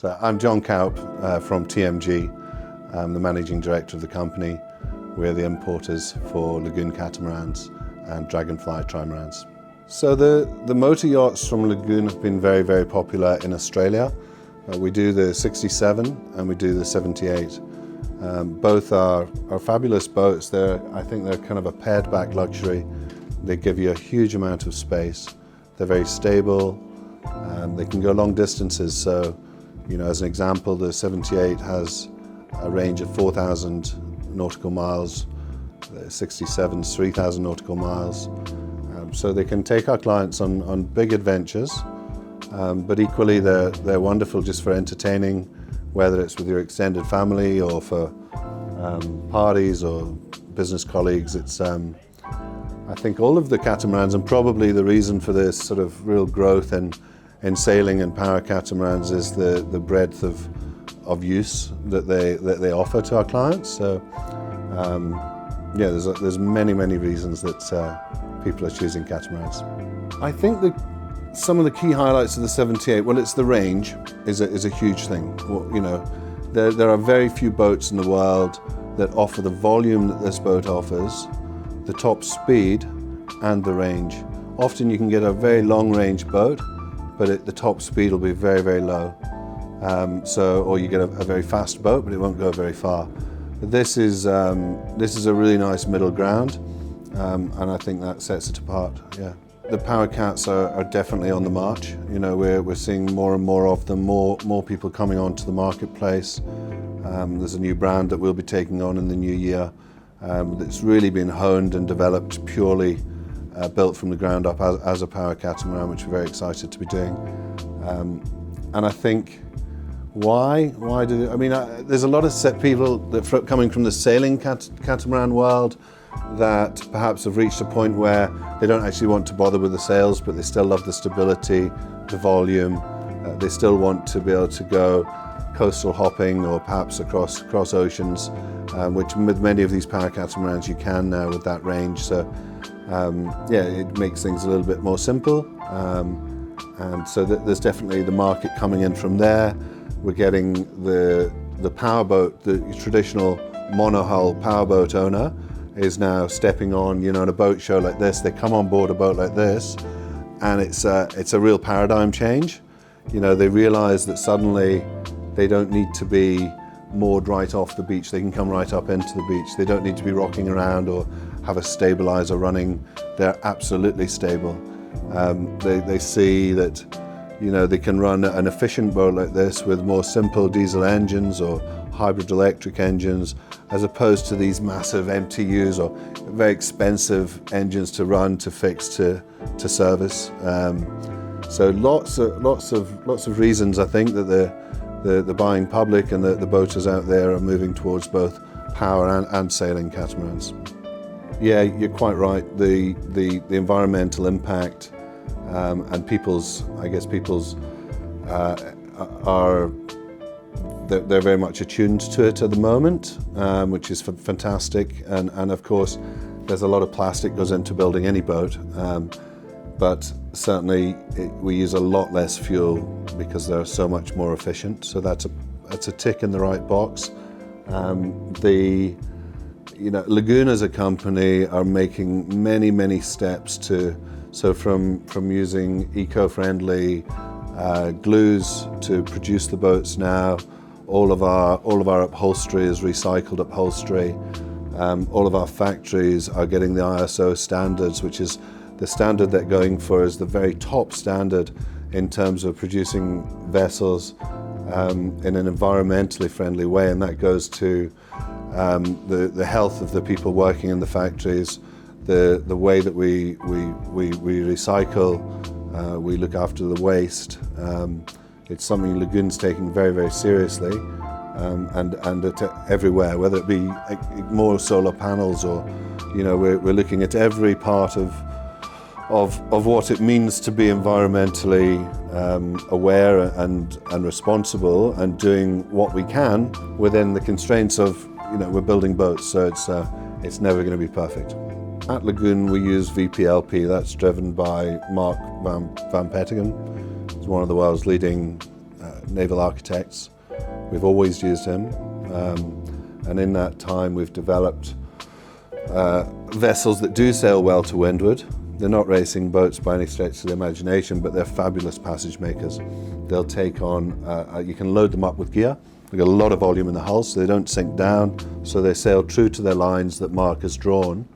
So I'm John Cowpe from TMG. I'm the managing director of the company. We're the importers for Lagoon Catamarans and Dragonfly trimarans. So the motor yachts from Lagoon have been very, very popular in Australia. We do the 67 and we do the 78. Both are fabulous boats. I think they're kind of a pared back luxury. They give you a huge amount of space. They're very stable. They can go long distances. So, you know, as an example, the 78 has a range of 4,000 nautical miles. The 67 is 3,000 nautical miles. So they can take our clients on big adventures, but equally they're wonderful just for entertaining, whether it's with your extended family or for parties or business colleagues. It's I think all of the catamarans, and probably the reason for this sort of real growth in sailing and power catamarans is the breadth of use that they offer to our clients. So yeah, there's many reasons that people are choosing catamarans. I think that some of the key highlights of the 78, well, it's the range is a huge thing. Well, you know, there are very few boats in the world that offer the volume that this boat offers, the top speed and the range. Often you can get a very long range boat, but the top speed will be very low. Or you get a very fast boat, but it won't go very far. But this is a really nice middle ground, and I think that sets it apart. Yeah, the power cats are definitely on the march. You know, we're seeing more and more of them, more people coming onto the marketplace. There's a new brand that we'll be taking on in the new year that's really been honed and developed purely built from the ground up as a power catamaran, which we're very excited to be doing. And I think there's a lot of people that coming from the sailing catamaran world that perhaps have reached a point where they don't actually want to bother with the sails, but they still love the stability, the volume. They still want to be able to go coastal hopping or perhaps across oceans, which with many of these power catamarans you can now with that range. So yeah, it makes things a little bit more simple. And so there's definitely the market coming in from there. We're getting the powerboat, the traditional monohull powerboat owner is now stepping on, you know, in a boat show like this. They come on board a boat like this, and it's a real paradigm change. You know, they realize that suddenly they don't need to be moored right off the beach. They can come right up into the beach. They don't need to be rocking around or have a stabilizer running. They're absolutely stable. They see that, you know, they can run an efficient boat like this with more simple diesel engines or hybrid electric engines, as opposed to these massive MTUs or very expensive engines to run, to fix, to service. So lots of reasons I think that the buying public and the boaters out there are moving towards both power and sailing catamarans. Yeah, you're quite right. The environmental impact and people's they're very much attuned to it at the moment, which is fantastic. And of course, there's a lot of plastic goes into building any boat, but certainly we use a lot less fuel because they're so much more efficient. So that's a tick in the right box. You know, Lagoon as a company are making many steps from using eco-friendly glues to produce the boats now. All of our upholstery is recycled upholstery. All of our factories are getting the ISO standards, which is the standard they're going for is the very top standard in terms of producing vessels in an environmentally friendly way, and that goes to the health of the people working in the factories, the way that we recycle, we look after the waste. It's something Lagoon's taking very seriously, and everywhere, whether it be more solar panels or, you know, we're looking at every part of what it means to be environmentally aware and responsible, and doing what we can within the constraints of, you know, we're building boats, so it's never going to be perfect. At Lagoon we use VPLP, that's driven by Mark Van Petegem. He's one of the world's leading naval architects. We've always used him, and in that time we've developed vessels that do sail well to windward. They're not racing boats by any stretch of the imagination, but they're fabulous passage makers. They'll take on, you can load them up with gear. They've got a lot of volume in the hull, so they don't sink down, so they sail true to their lines that Mark has drawn.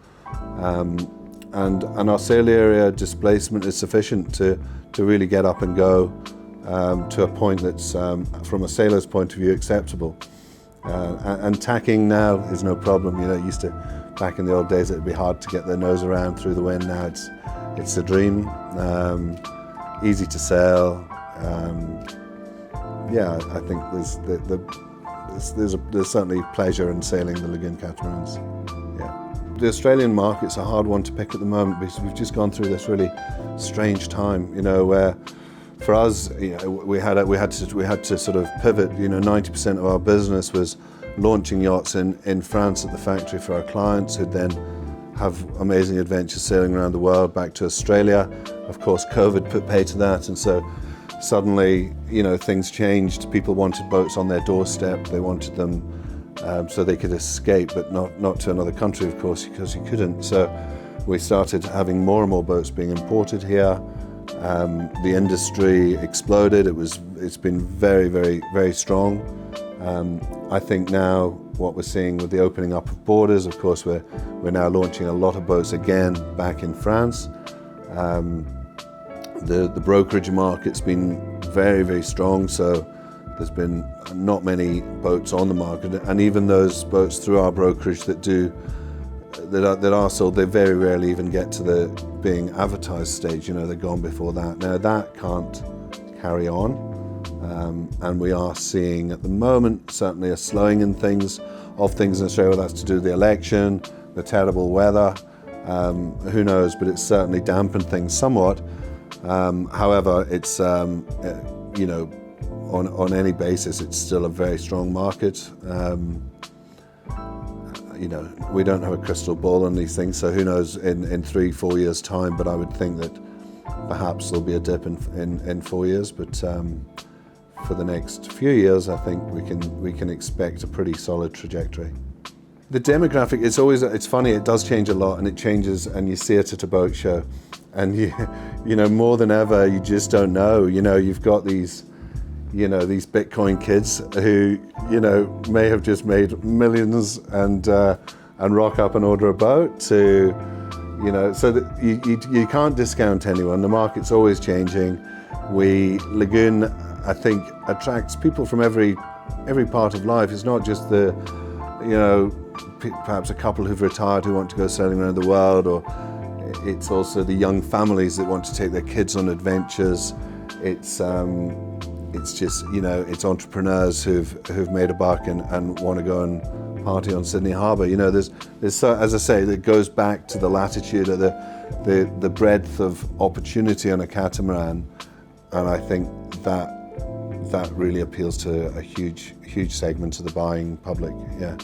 And our sail area displacement is sufficient to really get up and go to a point that's, from a sailor's point of view, acceptable. And tacking now is no problem. You know, it used to, back in the old days, it'd be hard to get their nose around through the wind. Now it's a dream, easy to sail. Yeah, I think there's certainly pleasure in sailing the Lagoon Catamarans. Yeah. The Australian market's a hard one to pick at the moment because we've just gone through this really strange time, you know, where for us, you know, we had to sort of pivot. You know, 90% of our business was launching yachts in France at the factory for our clients, who'd then have amazing adventures sailing around the world back to Australia. Of course, COVID put pay to that, and so suddenly, you know, things changed. People wanted boats on their doorstep. They wanted them so they could escape, but not to another country, of course, because you couldn't. So we started having more and more boats being imported here. The industry exploded. It's been very, very, very strong. I think now what we're seeing with the opening up of borders, of course, we're now launching a lot of boats again back in France. The brokerage market's been very, very strong, so there's been not many boats on the market, and even those boats through our brokerage that are sold, they very rarely even get to the being advertised stage. You know, they're gone before that. Now that can't carry on, and we are seeing at the moment certainly a slowing in things in Australia. That's to do with the election, the terrible weather. Who knows? But it's certainly dampened things somewhat. However, it's you know, on any basis, it's still a very strong market. You know, we don't have a crystal ball on these things, so who knows in 3-4 years' time, but I would think that perhaps there'll be a dip in 4 years, but for the next few years, I think we can expect a pretty solid trajectory. The demographic, it's funny, it does change a lot, and it changes, and you see it at a boat show, and you know, more than ever, you just don't know. You know, you've got these Bitcoin kids who, you know, may have just made millions and rock up and order a boat to, you know, so that you can't discount anyone. The market's always changing. Lagoon, I think, attracts people from every part of life. It's not just the, you know, perhaps a couple who've retired who want to go sailing around the world, or it's also the young families that want to take their kids on adventures. It's just, you know, it's entrepreneurs who've made a buck and want to go and party on Sydney Harbour. You know, there's so, as I say, it goes back to the latitude of the breadth of opportunity on a catamaran, and I think that really appeals to a huge segment of the buying public. Yeah.